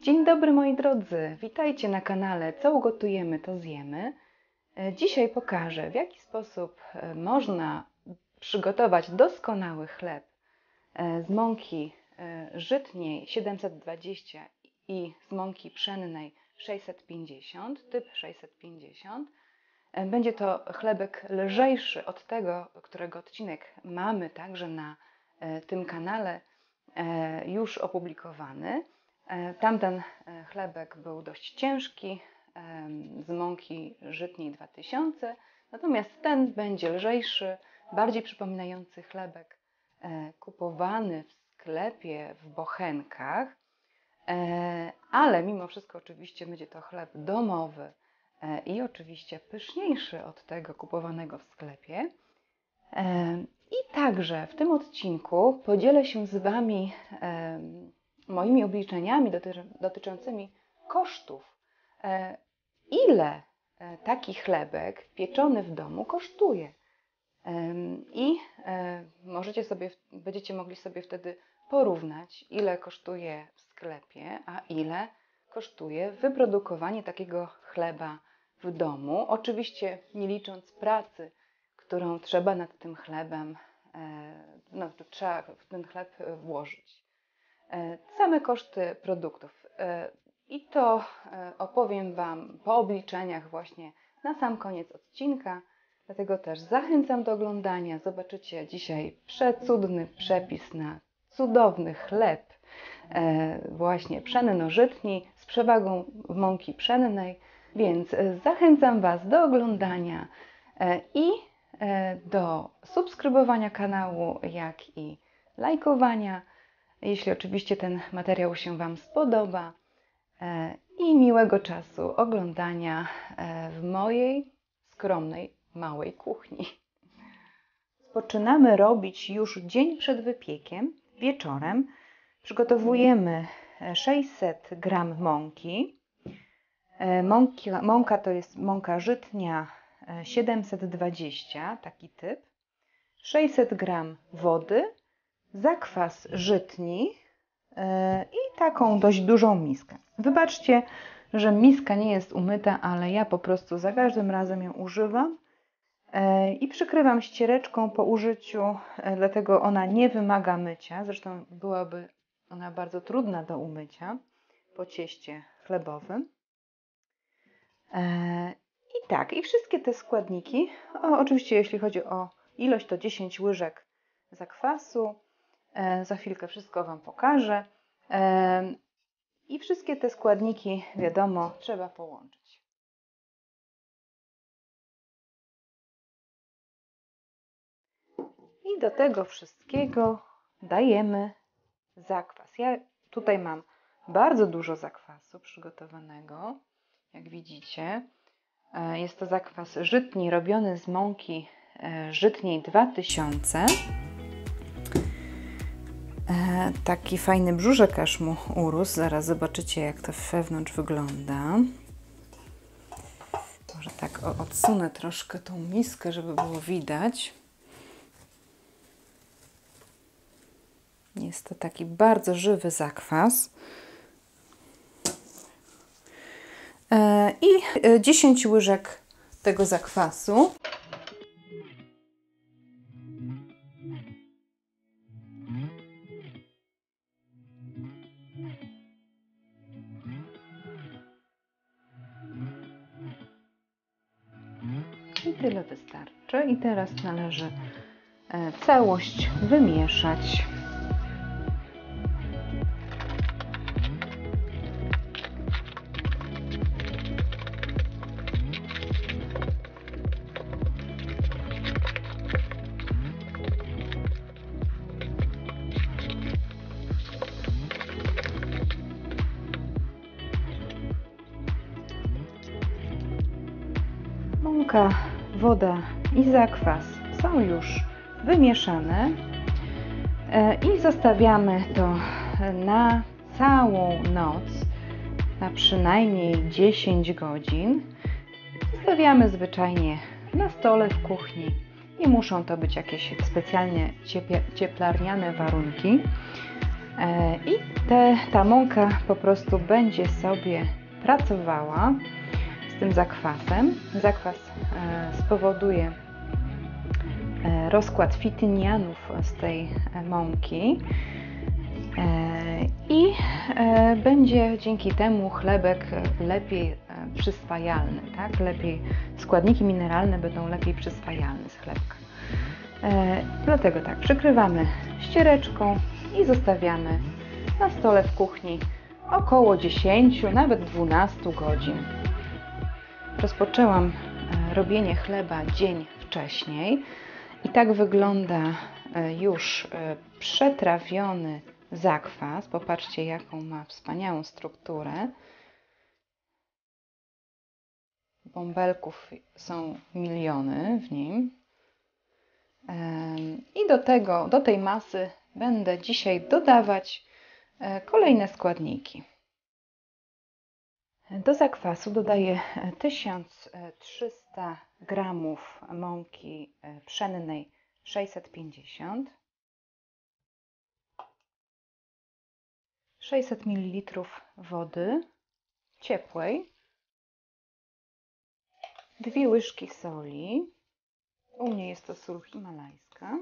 Dzień dobry moi drodzy, witajcie na kanale Co ugotujemy, to zjemy. Dzisiaj pokażę, w jaki sposób można przygotować doskonały chleb z mąki żytniej 720 i z mąki pszennej 650, typ 650. Będzie to chlebek lżejszy od tego, którego odcinek mamy także na tym kanale już opublikowany. Tamten chlebek był dość ciężki, z mąki żytniej 2000, natomiast ten będzie lżejszy, bardziej przypominający chlebek kupowany w sklepie w bochenkach, ale mimo wszystko oczywiście będzie to chleb domowy i oczywiście pyszniejszy od tego kupowanego w sklepie. I także w tym odcinku podzielę się z Wami moimi obliczeniami dotyczącymi kosztów. Ile taki chlebek pieczony w domu kosztuje? I będziecie mogli sobie wtedy porównać, ile kosztuje w sklepie, a ile kosztuje wyprodukowanie takiego chleba w domu. Oczywiście nie licząc pracy, którą trzeba nad tym chlebem, trzeba w ten chleb włożyć. Same koszty produktów. I to opowiem Wam po obliczeniach właśnie na sam koniec odcinka. Dlatego też zachęcam do oglądania. Zobaczycie dzisiaj przecudny przepis na cudowny chleb właśnie pszenno-żytni z przewagą mąki pszennej. Więc zachęcam Was do oglądania i do subskrybowania kanału, jak i lajkowania, jeśli oczywiście ten materiał się Wam spodoba, i miłego czasu oglądania w mojej skromnej, małej kuchni. Zaczynamy robić już dzień przed wypiekiem, wieczorem. Przygotowujemy 600 g mąki. Mąka to jest mąka żytnia 720, taki typ. 600 g wody, zakwas żytni i taką dość dużą miskę. Wybaczcie, że miska nie jest umyta, ale ja po prostu za każdym razem ją używam i przykrywam ściereczką po użyciu, dlatego ona nie wymaga mycia. Zresztą byłaby ona bardzo trudna do umycia po cieście chlebowym. I tak, i wszystkie te składniki, oczywiście jeśli chodzi o ilość, to 10 łyżek zakwasu. Za chwilkę wszystko Wam pokażę. I wszystkie te składniki, wiadomo, trzeba połączyć. I do tego wszystkiego dajemy zakwas. Ja tutaj mam bardzo dużo zakwasu przygotowanego, jak widzicie. Jest to zakwas żytni robiony z mąki żytniej 2000. Taki fajny brzuszek aż mu urósł. Zaraz zobaczycie, jak to wewnątrz wygląda. Może tak odsunę troszkę tą miskę, żeby było widać. Jest to taki bardzo żywy zakwas. I 10 łyżek tego zakwasu. I tyle wystarczy. I teraz należy całość wymieszać. Mąka, woda i zakwas są już wymieszane i zostawiamy to na całą noc, na przynajmniej 10 godzin. Zostawiamy zwyczajnie na stole w kuchni. Nie muszą to być jakieś specjalnie cieplarniane warunki. I ta mąka po prostu będzie sobie pracowała z tym zakwasem. Zakwas spowoduje rozkład fitynianów z tej mąki i będzie dzięki temu chlebek lepiej przyswajalny, tak? Składniki mineralne będą lepiej przyswajalne z chlebka. Dlatego tak, przykrywamy ściereczką i zostawiamy na stole w kuchni około 10, nawet 12 godzin. Rozpoczęłam robienie chleba dzień wcześniej i tak wygląda już przetrawiony zakwas. Popatrzcie, jaką ma wspaniałą strukturę. Bąbelków są miliony w nim. I do tej masy będę dzisiaj dodawać kolejne składniki. Do zakwasu dodaję 1300 g mąki pszennej 650, 600 ml wody ciepłej, 2 łyżki soli, u mnie jest to sól himalajska,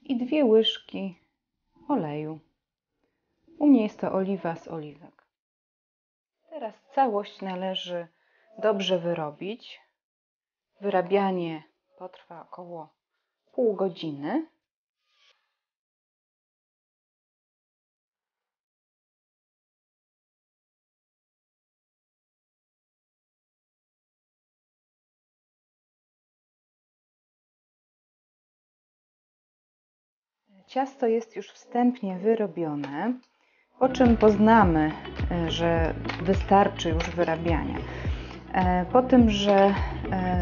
i 2 łyżki oleju. U mnie jest to oliwa z oliwek. Teraz całość należy dobrze wyrobić. Wyrabianie potrwa około pół godziny. Ciasto jest już wstępnie wyrobione, po czym poznamy, że wystarczy już wyrabiania. Po tym, że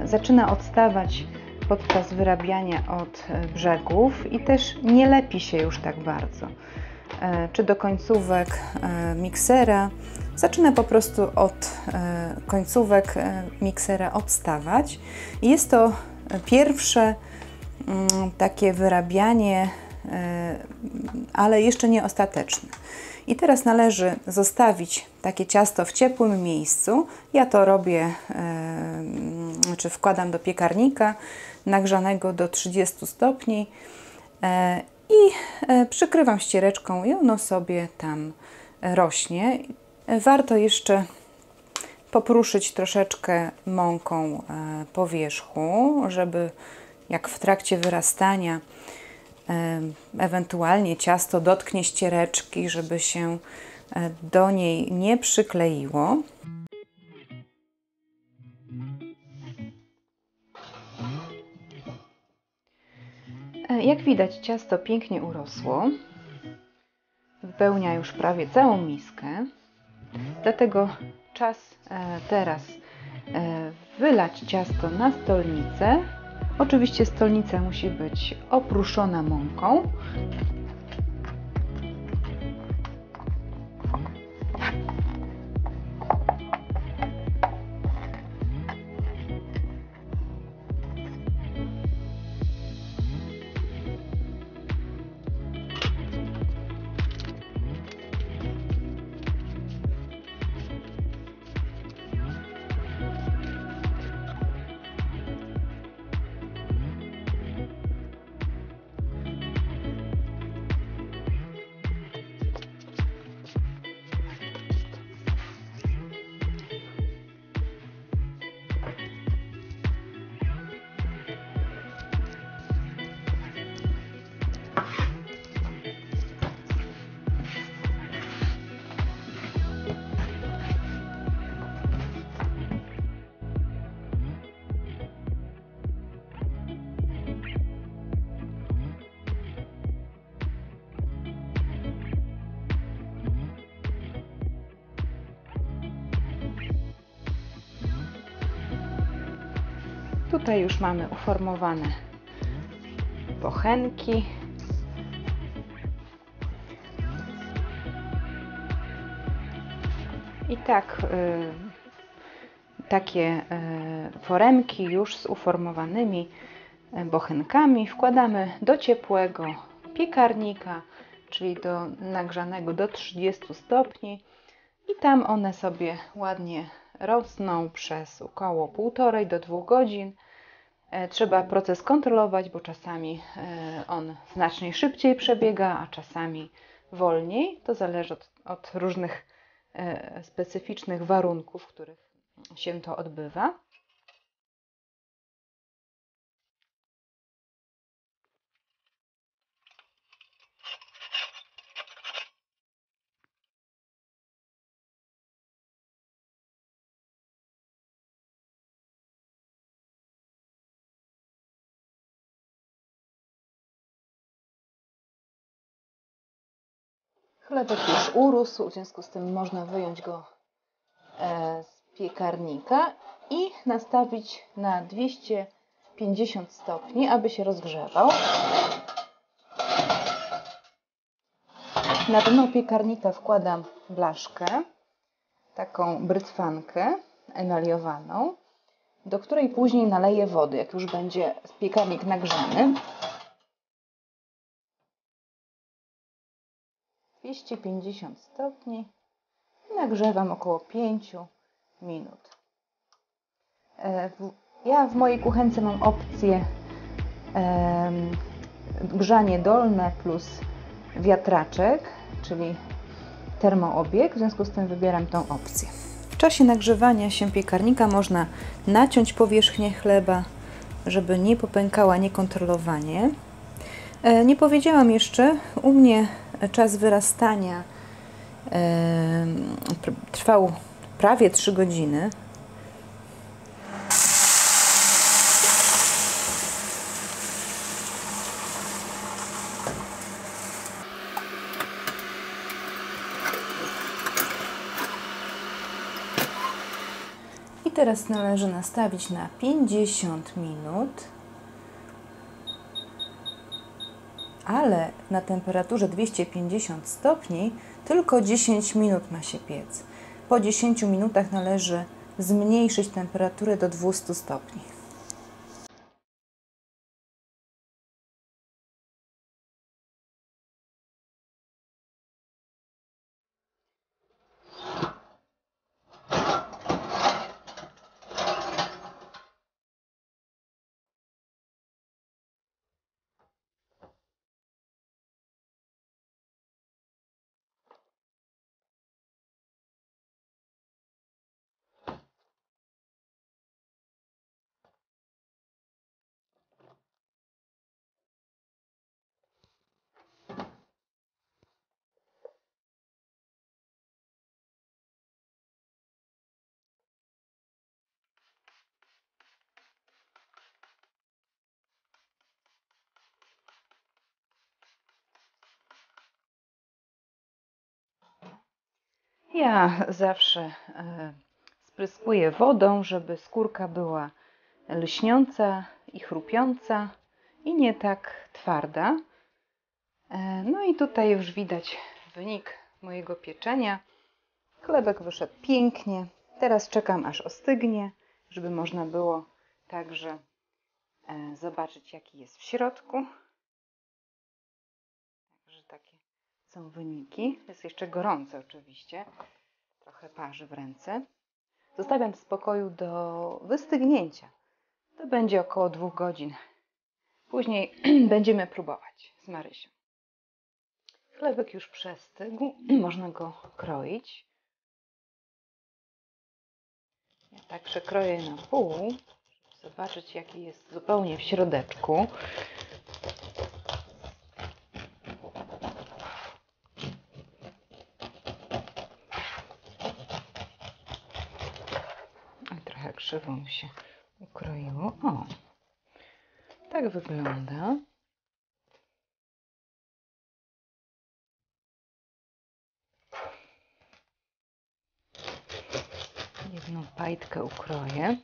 zaczyna odstawać podczas wyrabiania od brzegów i też nie lepi się już tak bardzo. Czy do końcówek miksera, zaczyna po prostu od końcówek miksera odstawać. Jest to pierwsze takie wyrabianie, ale jeszcze nie ostateczne. I teraz należy zostawić takie ciasto w ciepłym miejscu. Ja to robię, czy wkładam do piekarnika nagrzanego do 30 stopni i przykrywam ściereczką i ono sobie tam rośnie. Warto jeszcze popruszyć troszeczkę mąką po wierzchu, żeby jak w trakcie wyrastania ewentualnie ciasto dotknie ściereczki, żeby się do niej nie przykleiło. Jak widać, ciasto pięknie urosło. Wypełnia już prawie całą miskę. Dlatego czas teraz wylać ciasto na stolnicę. Oczywiście stolnica musi być oprószona mąką. Tutaj już mamy uformowane bochenki. I tak takie foremki już z uformowanymi bochenkami wkładamy do ciepłego piekarnika, czyli nagrzanego do 30 stopni i tam one sobie ładnie rosną przez około 1,5 do 2 godzin. Trzeba proces kontrolować, bo czasami on znacznie szybciej przebiega, a czasami wolniej. To zależy od różnych specyficznych warunków, w których się to odbywa. Chlebek już urósł, w związku z tym można wyjąć go z piekarnika i nastawić na 250 stopni, aby się rozgrzewał. Na dno piekarnika wkładam blaszkę, taką brytwankę emaliowaną, do której później naleję wody, jak już będzie piekarnik nagrzany. 250 stopni i nagrzewam około 5 minut. Ja w mojej kuchence mam opcję grzanie dolne plus wiatraczek, czyli termoobieg, w związku z tym wybieram tą opcję. W czasie nagrzewania się piekarnika można naciąć powierzchnię chleba, żeby nie popękała niekontrolowanie. Nie powiedziałam jeszcze, u mnie czas wyrastania trwał prawie 3 godziny. I teraz należy nastawić na 50 minut, ale na temperaturze 250 stopni tylko 10 minut ma się piec. Po 10 minutach należy zmniejszyć temperaturę do 200 stopni. Ja zawsze spryskuję wodą, żeby skórka była lśniąca i chrupiąca i nie tak twarda. No i tutaj już widać wynik mojego pieczenia. Chlebek wyszedł pięknie. Teraz czekam, aż ostygnie, żeby można było także zobaczyć, jaki jest w środku. Także takie są wyniki. Jest jeszcze gorące oczywiście. Trochę parzy w ręce. Zostawiam w spokoju do wystygnięcia. To będzie około 2 godzin. Później będziemy próbować z Marysią. Chlebek już przestygł. Można go kroić. Ja tak przekroję na pół, żeby zobaczyć, jaki jest zupełnie w środeczku. Trochę krzywo mi się ukroiło. O, tak wygląda. Jedną pajtkę ukroję.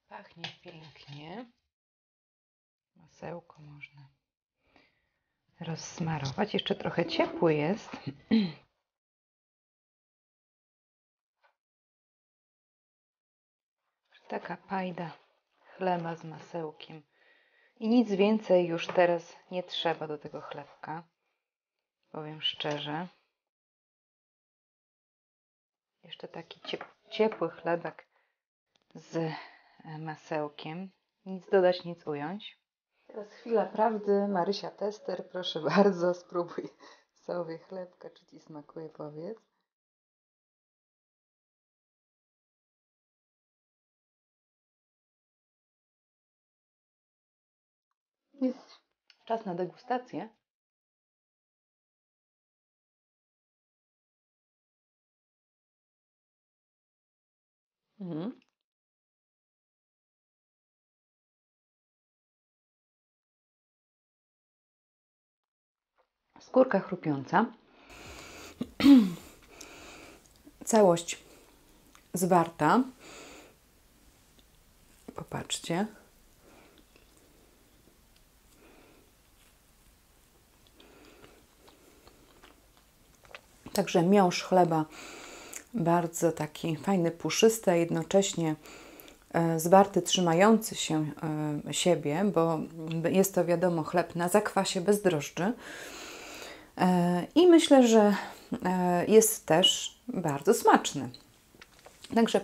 Pachnie pięknie. Masełko można rozsmarować. Jeszcze trochę ciepły jest. Taka pajda chleba z masełkiem. I nic więcej już teraz nie trzeba do tego chlebka. Powiem szczerze. Jeszcze taki ciepły chlebek z masełkiem. Nic dodać, nic ująć. Teraz chwila prawdy. Marysia Tester, proszę bardzo, spróbuj sobie chlebka, czy Ci smakuje, powiedz. Jest czas na degustację. Mhm. Skórka chrupiąca. Całość zwarta. Popatrzcie. Także miąższ chleba bardzo taki fajny, puszysty, a jednocześnie zwarty, trzymający się siebie, bo jest to, wiadomo, chleb na zakwasie bez drożdży. I myślę, że jest też bardzo smaczny. Także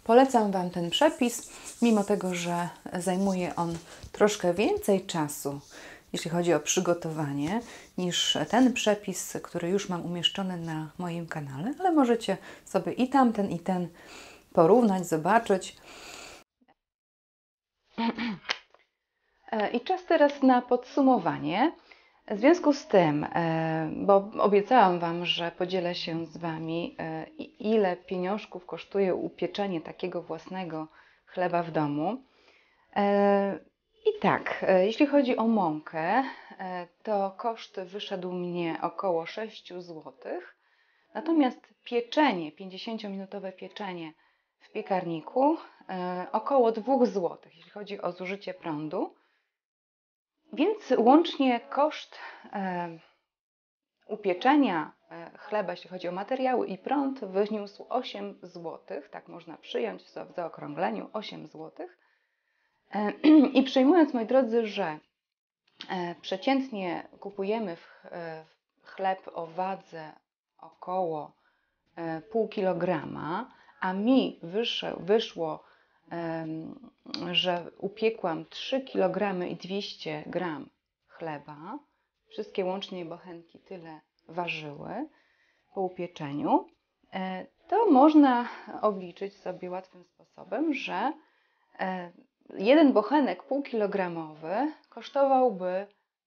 polecam Wam ten przepis, mimo tego, że zajmuje on troszkę więcej czasu, jeśli chodzi o przygotowanie, niż ten przepis, który już mam umieszczony na moim kanale, ale możecie sobie i ten porównać, zobaczyć. I czas teraz na podsumowanie. W związku z tym, bo obiecałam Wam, że podzielę się z Wami, ile pieniążków kosztuje upieczenie takiego własnego chleba w domu. I tak, jeśli chodzi o mąkę, to koszt wyszedł mnie około 6 zł. Natomiast pieczenie, 50-minutowe pieczenie w piekarniku, około 2 zł, jeśli chodzi o zużycie prądu. Więc łącznie koszt upieczenia chleba, jeśli chodzi o materiały i prąd, wyniósł 8 zł. Tak można przyjąć w zaokrągleniu 8 zł. I przyjmując, moi drodzy, że przeciętnie kupujemy chleb o wadze około pół kilograma, a mi wyszło, że upiekłam 3 kg i 200 g chleba, wszystkie łącznie bochenki tyle ważyły po upieczeniu, to można obliczyć sobie łatwym sposobem, że jeden bochenek półkilogramowy kosztowałby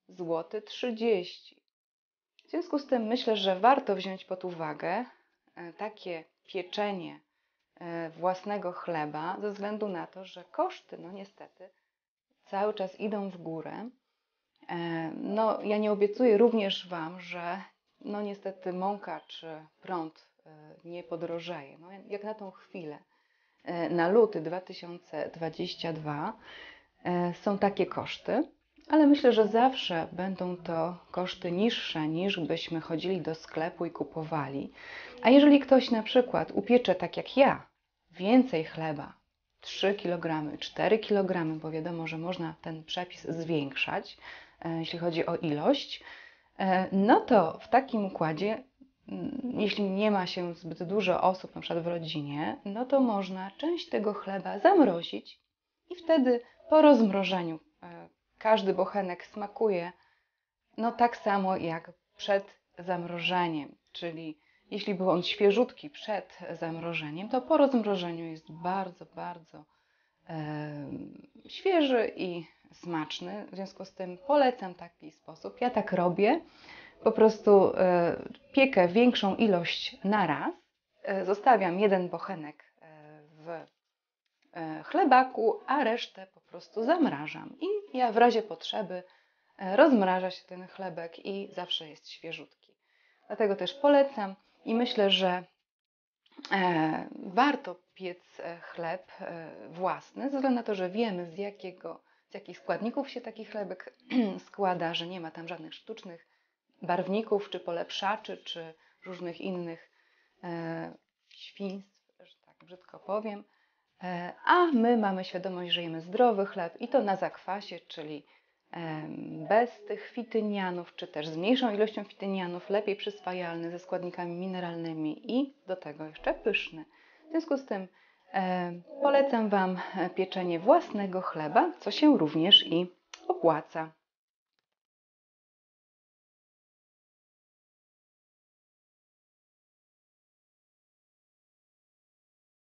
złoty 30 zł. W związku z tym myślę, że warto wziąć pod uwagę takie pieczenie własnego chleba, ze względu na to, że koszty, no niestety, cały czas idą w górę. No, ja nie obiecuję również Wam, że no niestety mąka czy prąd nie podrożeje. No, jak na tą chwilę, na luty 2022 są takie koszty, ale myślę, że zawsze będą to koszty niższe, niż byśmy chodzili do sklepu i kupowali. A jeżeli ktoś na przykład upiecze tak jak ja, więcej chleba, 3 kg, 4 kg, bo wiadomo, że można ten przepis zwiększać, jeśli chodzi o ilość, no to w takim układzie, jeśli nie ma się zbyt dużo osób, na przykład w rodzinie, no to można część tego chleba zamrozić i wtedy po rozmrożeniu każdy bochenek smakuje no tak samo jak przed zamrożeniem, czyli jeśli był on świeżutki przed zamrożeniem, to po rozmrożeniu jest bardzo, bardzo świeży i smaczny. W związku z tym polecam taki sposób. Ja tak robię. Po prostu piekę większą ilość na raz. Zostawiam jeden bochenek w chlebaku, a resztę po prostu zamrażam. I ja w razie potrzeby rozmraża się ten chlebek i zawsze jest świeżutki. Dlatego też polecam i myślę, że warto piec chleb własny, ze względu na to, że wiemy, z jakiego z jakich składników się taki chlebek składa, że nie ma tam żadnych sztucznych barwników, czy polepszaczy, czy różnych innych świństw, że tak brzydko powiem. A my mamy świadomość, że jemy zdrowy chleb i to na zakwasie, czyli bez tych fitynianów, czy też z mniejszą ilością fitynianów, lepiej przyswajalny, ze składnikami mineralnymi i do tego jeszcze pyszny. W związku z tym polecam Wam pieczenie własnego chleba, co się również i opłaca.